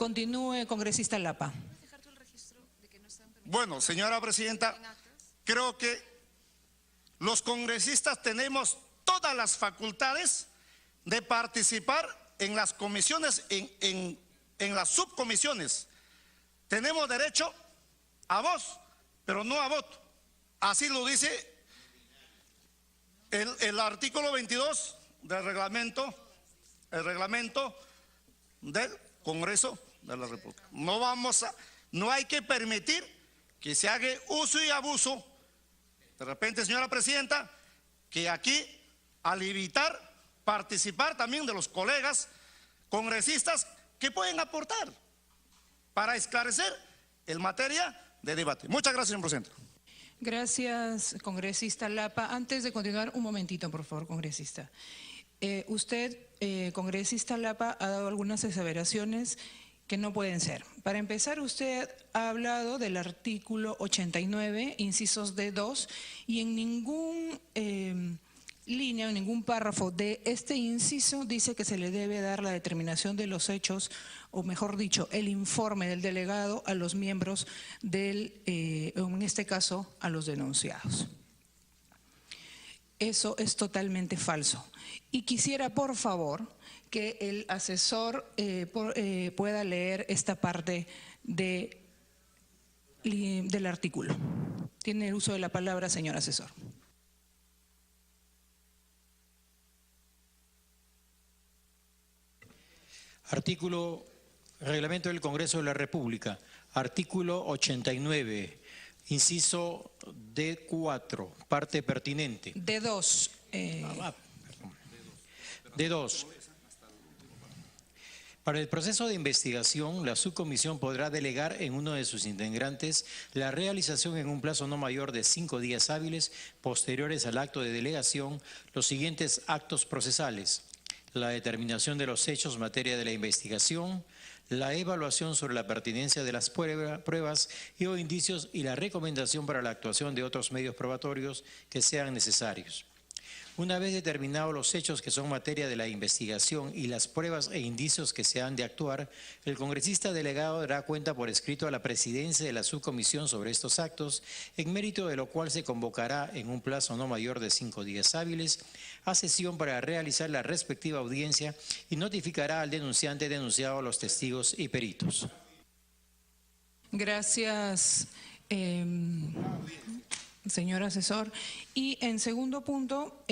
Continúe, congresista Lapa. Bueno, señora presidenta, creo que los congresistas tenemos todas las facultades de participar en las comisiones, en las subcomisiones. Tenemos derecho a voz, pero no a voto. Así lo dice el artículo 22 del reglamento, el reglamento del Congreso de la República. No hay que permitir que se haga uso y abuso. De repente, señora presidenta, que aquí, al evitar participar también de los colegas congresistas que pueden aportar para esclarecer en materia de debate. Muchas gracias, señor presidente. Gracias, congresista Lapa. Antes de continuar, un momentito, por favor, congresista. Usted, congresista Lapa, ha dado algunas aseveraciones que no pueden ser. Para empezar, usted ha hablado del artículo 89, incisos D2, y en ningún línea, en ningún párrafo de este inciso dice que se le debe dar la determinación de los hechos, o mejor dicho, el informe del delegado a los miembros del, en este caso, a los denunciados. Eso es totalmente falso. Y quisiera, por favor, que el asesor pueda leer esta parte del artículo. Tiene el uso de la palabra, señor asesor. Artículo, Reglamento del Congreso de la República, artículo 89, inciso D4, parte pertinente. D2. D2. Para el proceso de investigación, la subcomisión podrá delegar en uno de sus integrantes la realización en un plazo no mayor de 5 días hábiles posteriores al acto de delegación los siguientes actos procesales: la determinación de los hechos en materia de la investigación, la evaluación sobre la pertinencia de las pruebas y o indicios y la recomendación para la actuación de otros medios probatorios que sean necesarios. Una vez determinados los hechos que son materia de la investigación y las pruebas e indicios que se han de actuar, el congresista delegado dará cuenta por escrito a la presidencia de la subcomisión sobre estos actos, en mérito de lo cual se convocará en un plazo no mayor de 5 días hábiles a sesión para realizar la respectiva audiencia y notificará al denunciante denunciado a los testigos y peritos. Gracias, señor asesor. Y en segundo punto,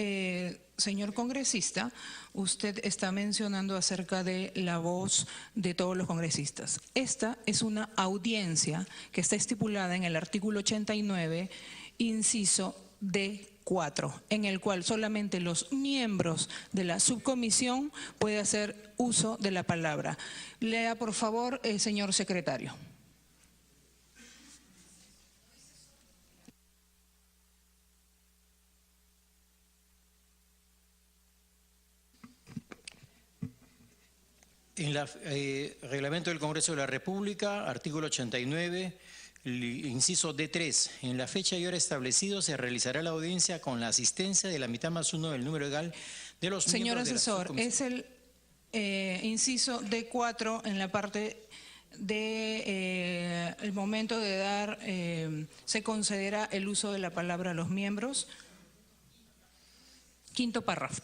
señor congresista, usted está mencionando acerca de la voz de todos los congresistas. Esta es una audiencia que está estipulada en el artículo 89, inciso D4, en el cual solamente los miembros de la subcomisión pueden hacer uso de la palabra. Lea, por favor, señor secretario. En el Reglamento del Congreso de la República, artículo 89, inciso D3, en la fecha y hora establecido se realizará la audiencia con la asistencia de la mitad más uno del número legal de los miembros de la subcomisión. Señor asesor, es el inciso D4 en la parte de el momento de dar, se considera el uso de la palabra a los miembros. Quinto párrafo.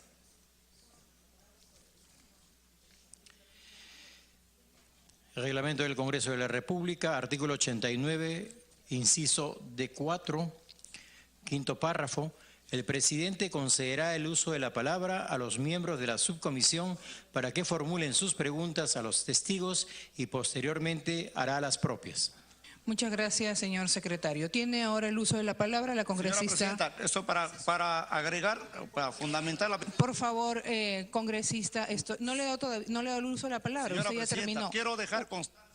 Reglamento del Congreso de la República, artículo 89, inciso D4, quinto párrafo. El presidente concederá el uso de la palabra a los miembros de la subcomisión para que formulen sus preguntas a los testigos y posteriormente hará las propias. Muchas gracias, señor secretario. Tiene ahora el uso de la palabra la congresista. Señora presidenta, esto para agregar, para fundamentar la... Por favor, congresista, no le he dado el uso de la palabra. Señora usted ya terminó. Quiero dejar constancia.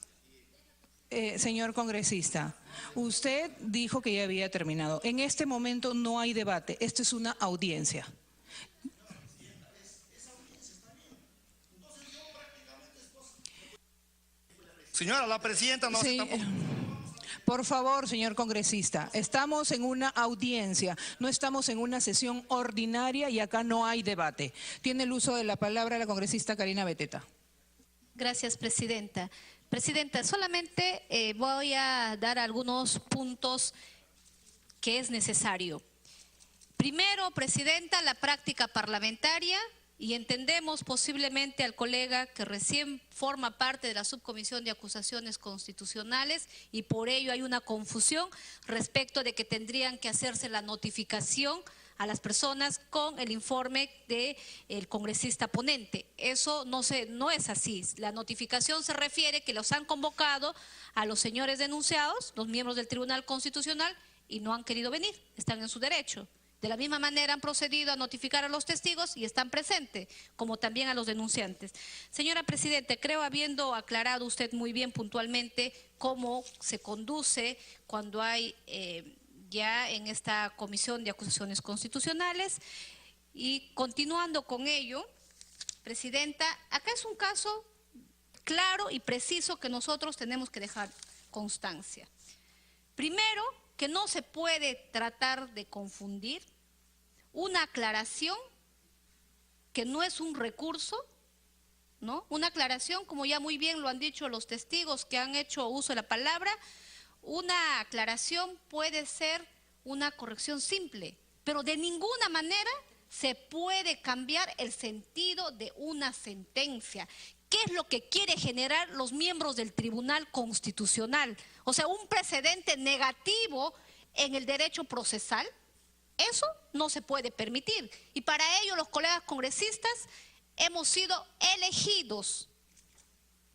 Señor congresista, usted dijo que ya había terminado. En este momento no hay debate. Esto es una audiencia. Señora, la presidenta no sí, se tampoco... Por favor, señor congresista, estamos en una audiencia, no estamos en una sesión ordinaria y acá no hay debate. Tiene el uso de la palabra la congresista Karina Beteta. Gracias, presidenta. Presidenta, solamente voy a dar algunos puntos que es necesario. Primero, Presidenta, la práctica parlamentaria, y entendemos posiblemente al colega que recién forma parte de la subcomisión de acusaciones constitucionales y por ello hay una confusión respecto de que tendrían que hacerse la notificación a las personas con el informe del congresista ponente. Eso no es así. La notificación se refiere que los han convocado a los señores denunciados, los miembros del Tribunal Constitucional, y no han querido venir, están en su derecho. De la misma manera han procedido a notificar a los testigos y están presentes, como también a los denunciantes. Señora Presidenta, creo habiendo aclarado usted muy bien puntualmente cómo se conduce cuando hay ya en esta Comisión de Acusaciones Constitucionales. Y continuando con ello, Presidenta, acá es un caso claro y preciso que nosotros tenemos que dejar constancia. Primero, que no se puede tratar de confundir una aclaración que no es un recurso, ¿no? Una aclaración, como ya muy bien lo han dicho los testigos que han hecho uso de la palabra, una aclaración puede ser una corrección simple, pero de ninguna manera se puede cambiar el sentido de una sentencia. ¿Qué es lo que quiere generar los miembros del Tribunal Constitucional? O sea, un precedente negativo en el derecho procesal. Eso no se puede permitir. Y para ello los colegas congresistas hemos sido elegidos.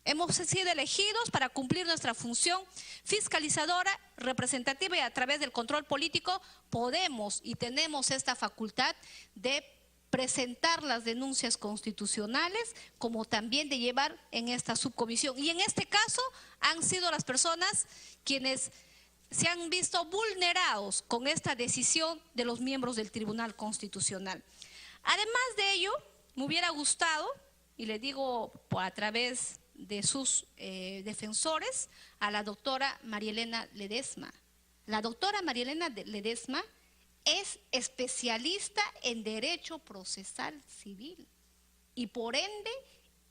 Hemos sido elegidos para cumplir nuestra función fiscalizadora, representativa, y a través del control político podemos y tenemos esta facultad de presentar las denuncias constitucionales, como también de llevar en esta subcomisión. Y en este caso han sido las personas quienes se han visto vulnerados con esta decisión de los miembros del Tribunal Constitucional. Además de ello, me hubiera gustado, y le digo a través de sus defensores, a la doctora María Elena Ledesma. La doctora María Elena Ledesma es especialista en derecho procesal civil y por ende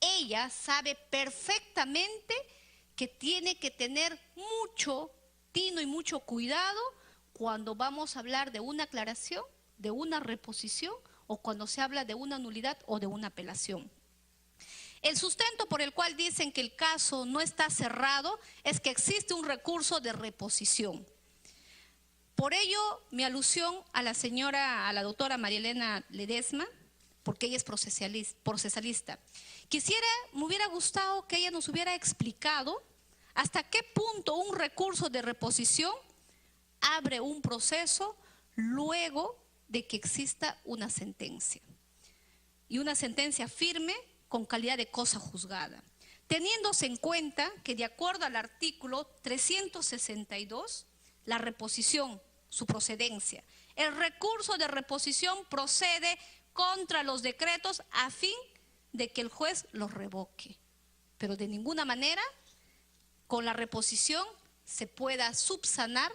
ella sabe perfectamente que tiene que tener mucho tino y mucho cuidado cuando vamos a hablar de una aclaración, de una reposición o cuando se habla de una nulidad o de una apelación. El sustento por el cual dicen que el caso no está cerrado es que existe un recurso de reposición. Por ello, mi alusión a la doctora María Elena Ledesma, porque ella es procesalista. Me hubiera gustado que ella nos hubiera explicado hasta qué punto un recurso de reposición abre un proceso luego de que exista una sentencia. Y una sentencia firme con calidad de cosa juzgada. Teniéndose en cuenta que de acuerdo al artículo 362, la reposición, su procedencia. El recurso de reposición procede contra los decretos a fin de que el juez los revoque. Pero de ninguna manera con la reposición se pueda subsanar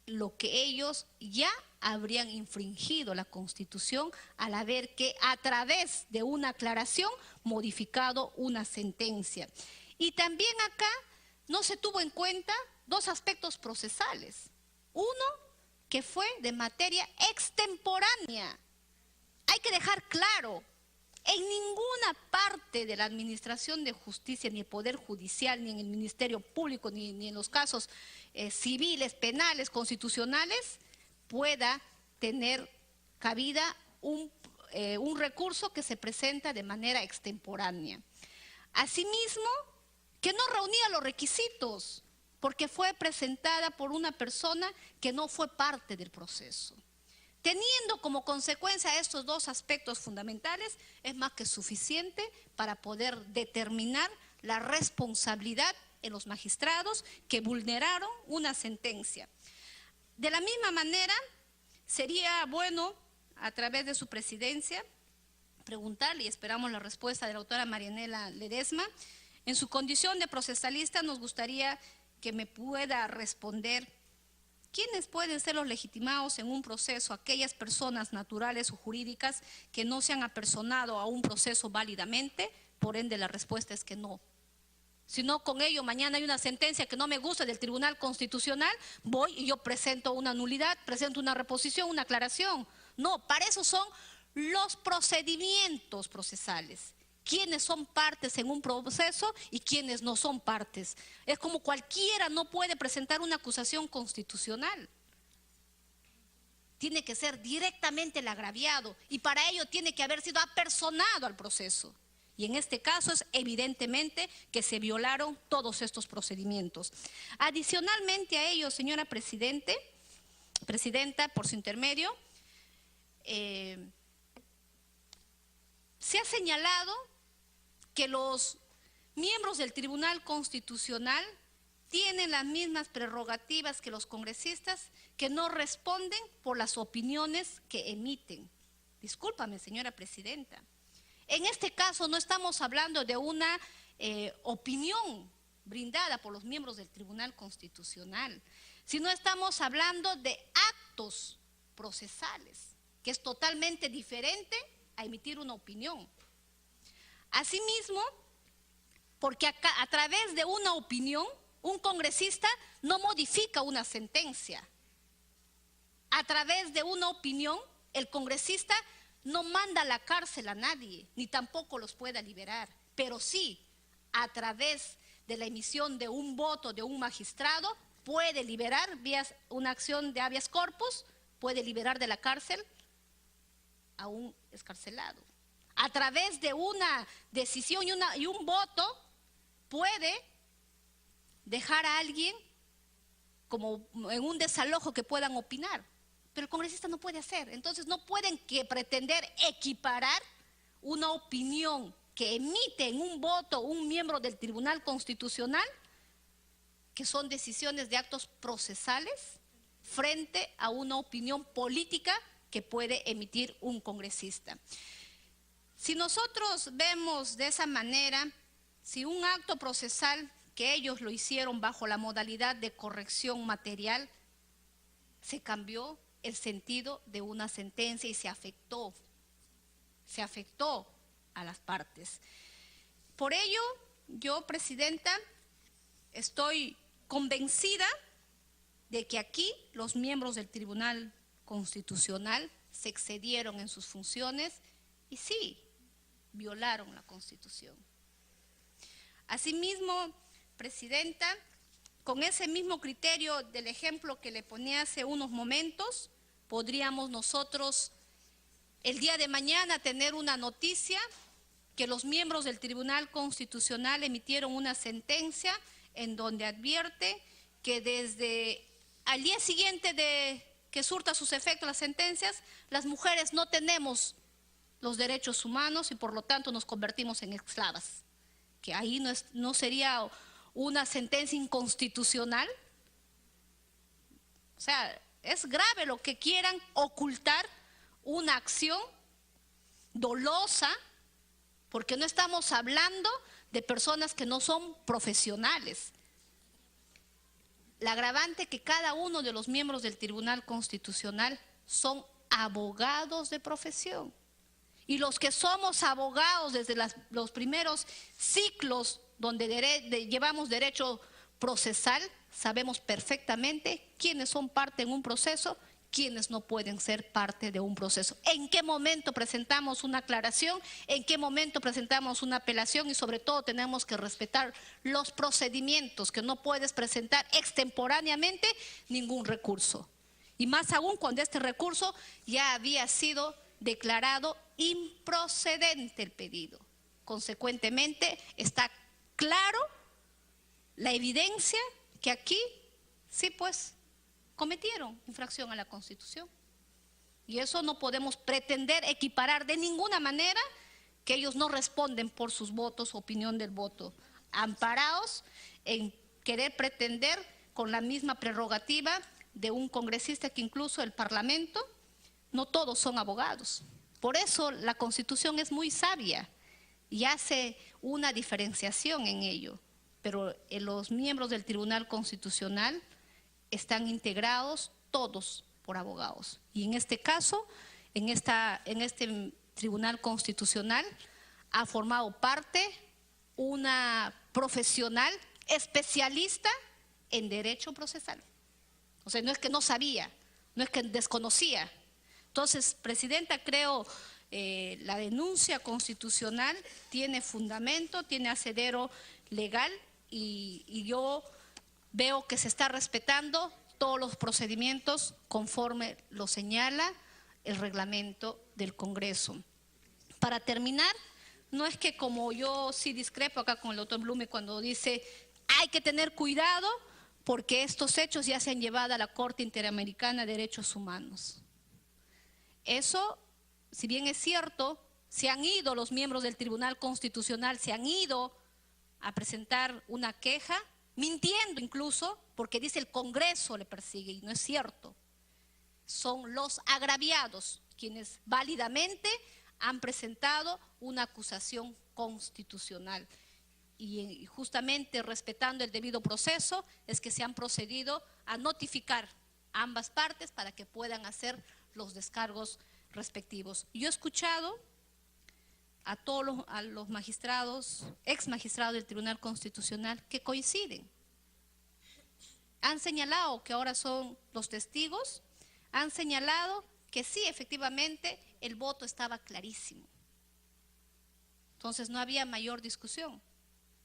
lo que ellos ya habrían infringido la Constitución al haber que a través de una aclaración modificado una sentencia. Y también acá no se tuvo en cuenta dos aspectos procesales. Uno, que fue de materia extemporánea. Hay que dejar claro, en ninguna parte de la Administración de Justicia, ni el Poder Judicial, ni en el Ministerio Público, ni en los casos civiles, penales, constitucionales, pueda tener cabida un recurso que se presenta de manera extemporánea. Asimismo, que no reunía los requisitos, porque fue presentada por una persona que no fue parte del proceso. Teniendo como consecuencia estos dos aspectos fundamentales, es más que suficiente para poder determinar la responsabilidad en los magistrados que vulneraron una sentencia. De la misma manera, sería bueno, a través de su presidencia, preguntarle, y esperamos la respuesta de la doctora María Elena Ledesma, en su condición de procesalista nos gustaría que me pueda responder ¿quiénes pueden ser los legitimados en un proceso? Aquellas personas naturales o jurídicas que no se han apersonado a un proceso válidamente, por ende la respuesta es que no. Si no, con ello mañana hay una sentencia que no me gusta del Tribunal Constitucional, voy y yo presento una nulidad, presento una reposición, una aclaración. No, para eso son los procedimientos procesales. Quiénes son partes en un proceso y quiénes no son partes. Es como cualquiera no puede presentar una acusación constitucional. Tiene que ser directamente el agraviado y para ello tiene que haber sido apersonado al proceso. Y en este caso es evidentemente que se violaron todos estos procedimientos. Adicionalmente a ello, señora Presidenta, por su intermedio, se ha señalado que los miembros del Tribunal Constitucional tienen las mismas prerrogativas que los congresistas, que no responden por las opiniones que emiten. Discúlpame, señora Presidenta. En este caso no estamos hablando de una opinión brindada por los miembros del Tribunal Constitucional, sino estamos hablando de actos procesales, que es totalmente diferente a emitir una opinión. Asimismo, porque a través de una opinión, un congresista no modifica una sentencia. A través de una opinión, el congresista no manda a la cárcel a nadie, ni tampoco los pueda liberar, pero sí, a través de la emisión de un voto de un magistrado, puede liberar, vía una acción de habeas corpus, puede liberar de la cárcel a un excarcelado. A través de una decisión y un voto, puede dejar a alguien como en un desalojo que puedan opinar. Pero el congresista no puede hacer. Entonces no pueden pretender equiparar una opinión que emite en un voto un miembro del Tribunal Constitucional, que son decisiones de actos procesales, frente a una opinión política que puede emitir un congresista. Si nosotros vemos de esa manera, si un acto procesal que ellos lo hicieron bajo la modalidad de corrección material, se cambió el sentido de una sentencia y se afectó a las partes. Por ello, yo, Presidenta, estoy convencida de que aquí los miembros del Tribunal Constitucional se excedieron en sus funciones y sí, violaron la Constitución. Asimismo, Presidenta, con ese mismo criterio del ejemplo que le ponía hace unos momentos, podríamos nosotros el día de mañana tener una noticia que los miembros del Tribunal Constitucional emitieron una sentencia en donde advierte que desde al día siguiente de que surta sus efectos las sentencias, las mujeres no tenemos los derechos humanos y por lo tanto nos convertimos en esclavas. Que ahí no sería una sentencia inconstitucional. O sea, es grave lo que quieran ocultar una acción dolosa, porque no estamos hablando de personas que no son profesionales. La agravante que cada uno de los miembros del Tribunal Constitucional son abogados de profesión. Y los que somos abogados desde los primeros ciclos donde llevamos derecho procesal, sabemos perfectamente quiénes son parte en un proceso, quiénes no pueden ser parte de un proceso. ¿En qué momento presentamos una aclaración? ¿En qué momento presentamos una apelación? Y sobre todo tenemos que respetar los procedimientos, que no puedes presentar extemporáneamente ningún recurso. Y más aún cuando este recurso ya había sido declarado improcedente el pedido. Consecuentemente, está claro la evidencia que aquí sí pues cometieron infracción a la Constitución. Y eso no podemos pretender equiparar de ninguna manera que ellos no responden por sus votos, opinión del voto, amparados en querer pretender con la misma prerrogativa de un congresista que incluso el Parlamento, no todos son abogados. Por eso la Constitución es muy sabia y hace una diferenciación en ello. Pero los miembros del Tribunal Constitucional están integrados todos por abogados. Y en este caso, en este Tribunal Constitucional ha formado parte una profesional, especialista en derecho procesal. O sea, no es que no sabía, no es que desconocía. Entonces, Presidenta, creo la denuncia constitucional tiene fundamento, tiene asidero legal y yo veo que se está respetando todos los procedimientos conforme lo señala el reglamento del Congreso. Para terminar, no es que como yo sí discrepo acá con el doctor Blume cuando dice hay que tener cuidado porque estos hechos ya se han llevado a la Corte Interamericana de Derechos Humanos. Eso, si bien es cierto, se han ido los miembros del Tribunal Constitucional, se han ido a presentar una queja, mintiendo incluso, porque dice el Congreso le persigue, y no es cierto. Son los agraviados quienes válidamente han presentado una acusación constitucional. Y justamente respetando el debido proceso es que se han procedido a notificar a ambas partes para que puedan hacer los descargos respectivos. Yo he escuchado a todos los magistrados, ex magistrados del Tribunal Constitucional que coinciden. Han señalado que ahora son los testigos, han señalado que sí, efectivamente, el voto estaba clarísimo. Entonces no había mayor discusión.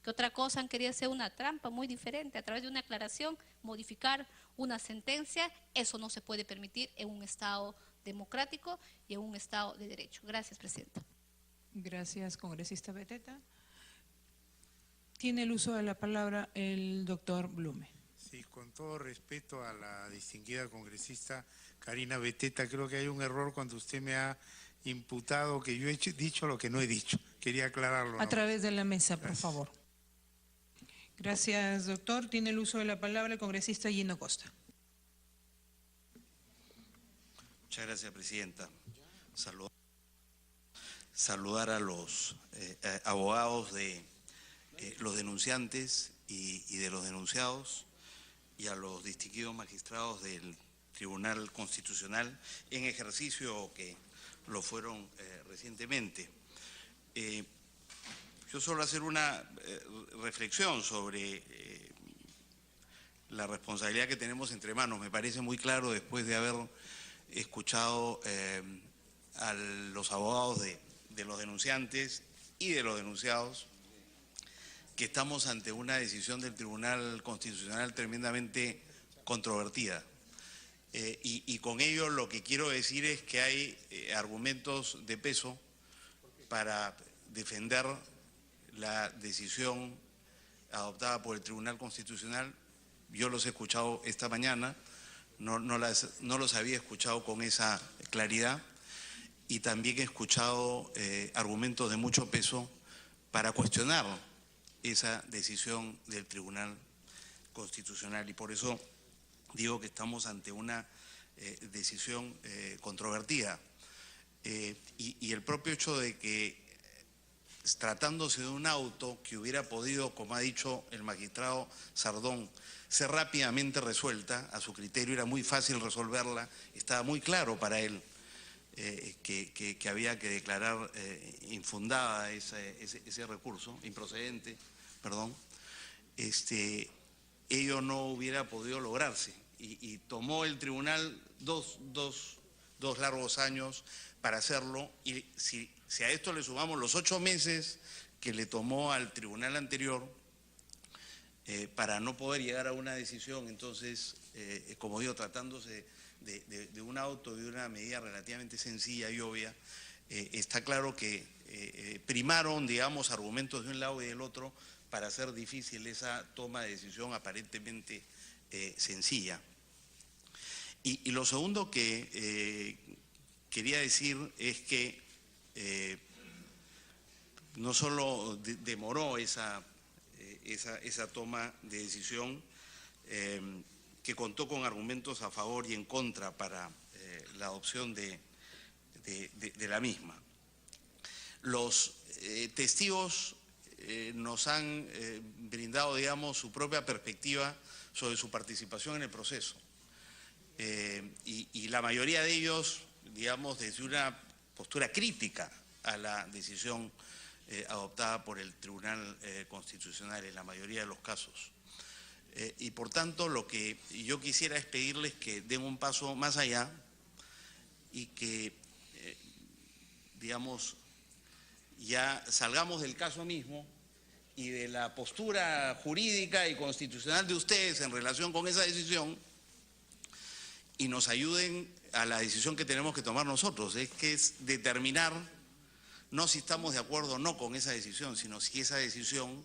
Que otra cosa han querido hacer una trampa muy diferente, a través de una aclaración, modificar una sentencia, eso no se puede permitir en un Estado democrático y en un Estado de derecho. Gracias, Presidenta. Gracias, congresista Beteta. Tiene el uso de la palabra el doctor Blume. Sí, con todo respeto a la distinguida congresista Karina Beteta, creo que hay un error cuando usted me ha imputado que yo he dicho lo que no he dicho. Quería aclararlo. A través de la mesa, por favor. Gracias, doctor. Tiene el uso de la palabra el congresista Gino Costa. Muchas gracias, Presidenta. Saludar a los abogados de los denunciantes y de los denunciados y a los distinguidos magistrados del Tribunal Constitucional en ejercicio que lo fueron recientemente. Yo solo hacer una reflexión sobre la responsabilidad que tenemos entre manos. Me parece muy claro después de haber escuchado a los abogados de los denunciantes y de los denunciados que estamos ante una decisión del Tribunal Constitucional tremendamente controvertida. Y con ello lo que quiero decir es que hay argumentos de peso para defender la decisión adoptada por el Tribunal Constitucional. Yo los he escuchado esta mañana, no los había escuchado con esa claridad, y también he escuchado argumentos de mucho peso para cuestionar esa decisión del Tribunal Constitucional, y por eso digo que estamos ante una decisión controvertida. Y el propio hecho de que, tratándose de un auto que hubiera podido, como ha dicho el magistrado Sardón, ser rápidamente resuelta, a su criterio era muy fácil resolverla, estaba muy claro para él que había que declarar infundada ese recurso, improcedente, perdón, ello no hubiera podido lograrse. Y tomó el tribunal dos largos años para hacerlo, y si a esto le sumamos los 8 meses que le tomó al tribunal anterior para no poder llegar a una decisión, entonces, como digo, tratándose de un auto, de una medida relativamente sencilla y obvia, está claro que primaron, digamos, argumentos de un lado y del otro para hacer difícil esa toma de decisión aparentemente sencilla. Y lo segundo que quería decir es que no solo demoró esa toma de decisión, que contó con argumentos a favor y en contra para la adopción de la misma. Los testigos nos han brindado, digamos, su propia perspectiva sobre su participación en el proceso. Y la mayoría de ellos, digamos, desde una postura crítica a la decisión adoptada por el Tribunal Constitucional en la mayoría de los casos. Y por tanto, lo que yo quisiera es pedirles que den un paso más allá y que, digamos, ya salgamos del caso mismo y de la postura jurídica y constitucional de ustedes en relación con esa decisión y nos ayuden a la decisión que tenemos que tomar nosotros, que es determinar no si estamos de acuerdo o no con esa decisión, sino si esa decisión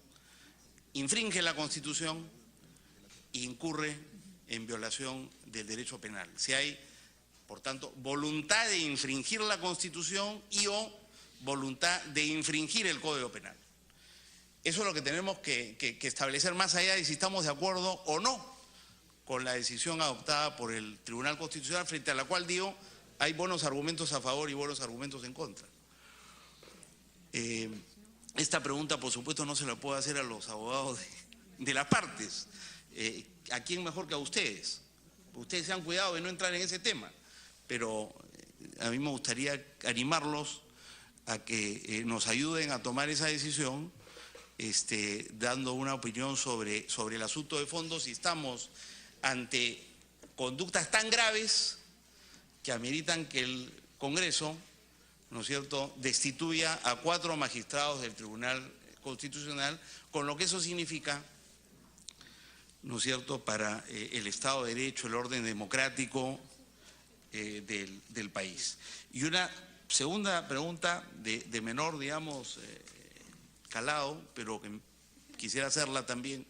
infringe la Constitución e incurre en violación del derecho penal. Si hay, por tanto, voluntad de infringir la Constitución y o voluntad de infringir el Código Penal. Eso es lo que tenemos que establecer más allá de si estamos de acuerdo o no con la decisión adoptada por el Tribunal Constitucional, frente a la cual, digo, hay buenos argumentos a favor y buenos argumentos en contra. Esta pregunta, por supuesto, no se la puedo hacer a los abogados de las partes. ¿A quién mejor que a ustedes? Ustedes se han cuidado de no entrar en ese tema, pero a mí me gustaría animarlos a que nos ayuden a tomar esa decisión, dando una opinión sobre el asunto de fondo, si estamos ante conductas tan graves que ameritan que el Congreso, ¿no es cierto?, destituya a 4 magistrados del Tribunal Constitucional, con lo que eso significa, ¿no es cierto?, para el Estado de Derecho, el orden democrático del país. Y una segunda pregunta de menor, digamos, calado, pero que quisiera hacerla también,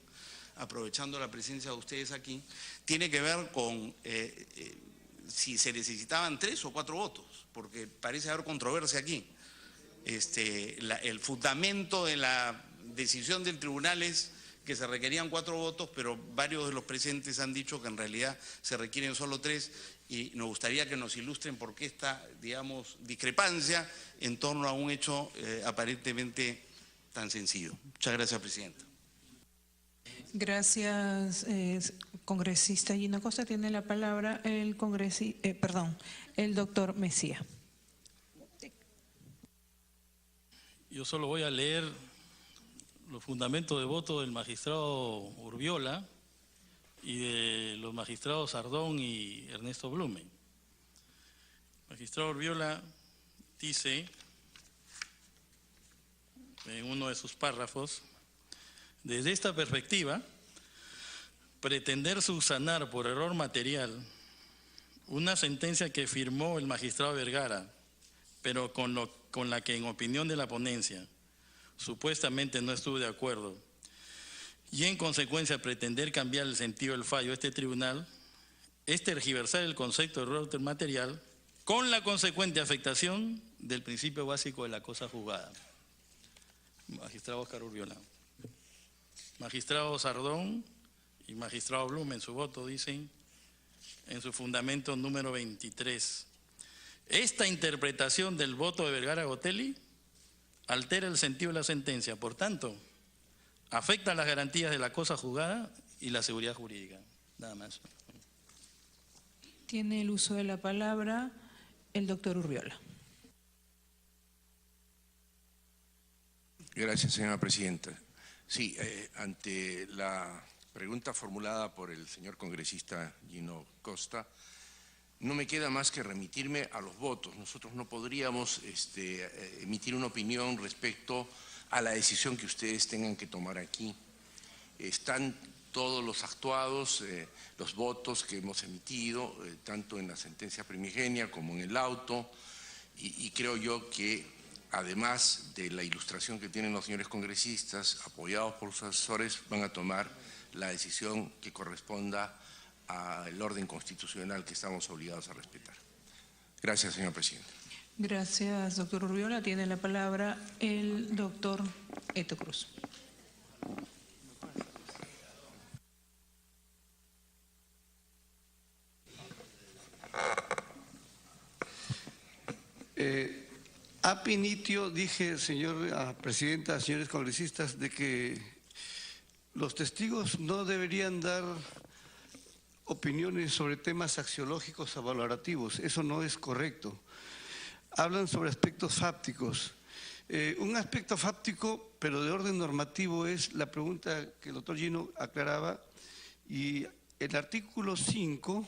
aprovechando la presencia de ustedes aquí, tiene que ver con si se necesitaban 3 o 4 votos, porque parece haber controversia aquí. El fundamento de la decisión del tribunal es que se requerían 4 votos, pero varios de los presentes han dicho que en realidad se requieren solo 3, y nos gustaría que nos ilustren por qué esta, digamos, discrepancia en torno a un hecho aparentemente tan sencillo. Muchas gracias, Presidenta. Gracias, congresista Gino Costa. Tiene la palabra el doctor Mejía. Yo solo voy a leer los fundamentos de voto del magistrado Urbiola y de los magistrados Sardón y Ernesto Blumen. El magistrado Urbiola dice, en uno de sus párrafos: desde esta perspectiva, pretender subsanar por error material una sentencia que firmó el magistrado Vergara, pero con la que, en opinión de la ponencia, supuestamente no estuve de acuerdo, y en consecuencia pretender cambiar el sentido del fallo de este tribunal, es tergiversar el concepto de error material con la consecuente afectación del principio básico de la cosa juzgada. Magistrado Oscar Urbiola. Magistrado Sardón y magistrado Blumen, en su voto, dicen en su fundamento número 23: esta interpretación del voto de Vergara Gotelli altera el sentido de la sentencia, por tanto, afecta las garantías de la cosa juzgada y la seguridad jurídica. Nada más. Tiene el uso de la palabra el doctor Urbiola. Gracias, señora presidenta. Sí, ante la pregunta formulada por el señor congresista Gino Costa, no me queda más que remitirme a los votos. Nosotros no podríamos emitir una opinión respecto a la decisión que ustedes tengan que tomar aquí. Están todos los actuados, los votos que hemos emitido, tanto en la sentencia primigenia como en el auto, y creo yo que, además de la ilustración que tienen los señores congresistas, apoyados por sus asesores, van a tomar la decisión que corresponda al orden constitucional que estamos obligados a respetar. Gracias, señor presidente. Gracias, doctor Urbiola. Tiene la palabra el doctor Eto Cruz. Ab initio dije, señora presidenta, señores congresistas, de que los testigos no deberían dar opiniones sobre temas axiológicos o valorativos. Eso no es correcto. Hablan sobre aspectos fácticos Un aspecto fáctico, pero de orden normativo, es la pregunta que el doctor Gino aclaraba, y el artículo 5,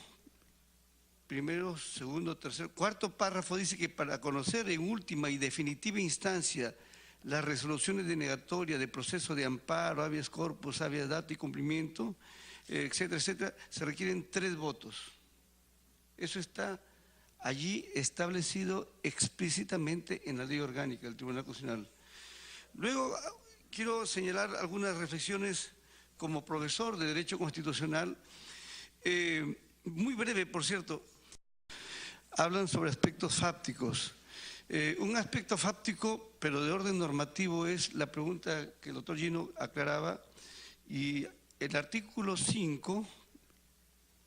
primero, segundo, tercero, cuarto párrafo dice que para conocer en última y definitiva instancia las resoluciones denegatoria de proceso de amparo, habeas corpus, habeas data y cumplimiento, etcétera, etcétera, se requieren 3 votos. Eso está allí establecido explícitamente en la ley orgánica del Tribunal Constitucional. Luego, quiero señalar algunas reflexiones como profesor de Derecho Constitucional, muy breve, por cierto. Hablan sobre aspectos fácticos. Un aspecto fáctico, pero de orden normativo, es la pregunta que el doctor Gino aclaraba, y el artículo 5,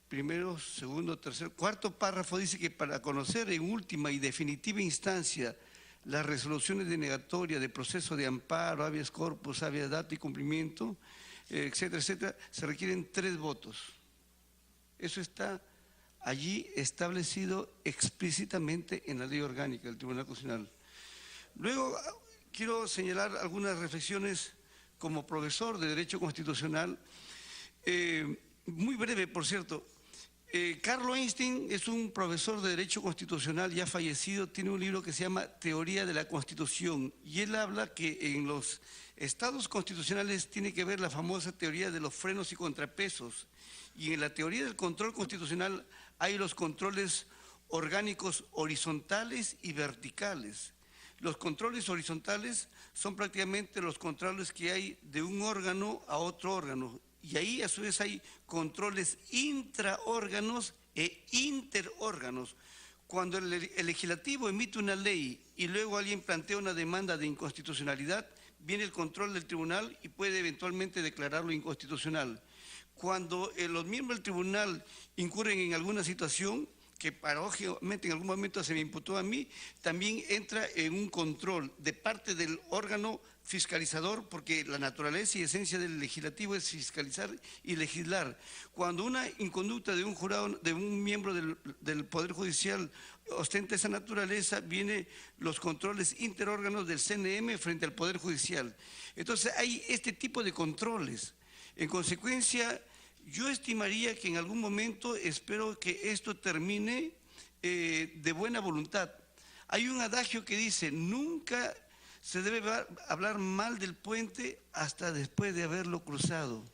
primero, segundo, tercero, cuarto párrafo dice que para conocer en última y definitiva instancia las resoluciones denegatoria de proceso de amparo, habeas corpus, habeas data y cumplimiento, etcétera, etcétera, se requieren 3 votos. Eso está allí establecido explícitamente en la ley orgánica del Tribunal Constitucional. Luego, quiero señalar algunas reflexiones como profesor de Derecho Constitucional, muy breve, por cierto. Carlo Einstein es un profesor de Derecho Constitucional ya fallecido, tiene un libro que se llama Teoría de la Constitución, y él habla que en los estados constitucionales tiene que ver la famosa teoría de los frenos y contrapesos, y en la teoría del control constitucional hay los controles orgánicos horizontales y verticales. Los controles horizontales son prácticamente los controles que hay de un órgano a otro órgano, y ahí a su vez hay controles intraórganos e interórganos. Cuando el legislativo emite una ley y luego alguien plantea una demanda de inconstitucionalidad, viene el control del tribunal y puede eventualmente declararlo inconstitucional. Cuando los miembros del tribunal incurren en alguna situación, que paradójicamente en algún momento se me imputó a mí, también entra en un control de parte del órgano fiscalizador, porque la naturaleza y esencia del legislativo es fiscalizar y legislar. Cuando una inconducta de un jurado, de un miembro del Poder Judicial ostenta esa naturaleza, vienen los controles interórganos del CNM frente al Poder Judicial. Entonces hay este tipo de controles. En consecuencia, yo estimaría que en algún momento, espero que esto termine de buena voluntad. Hay un adagio que dice, nunca se debe hablar mal del puente hasta después de haberlo cruzado.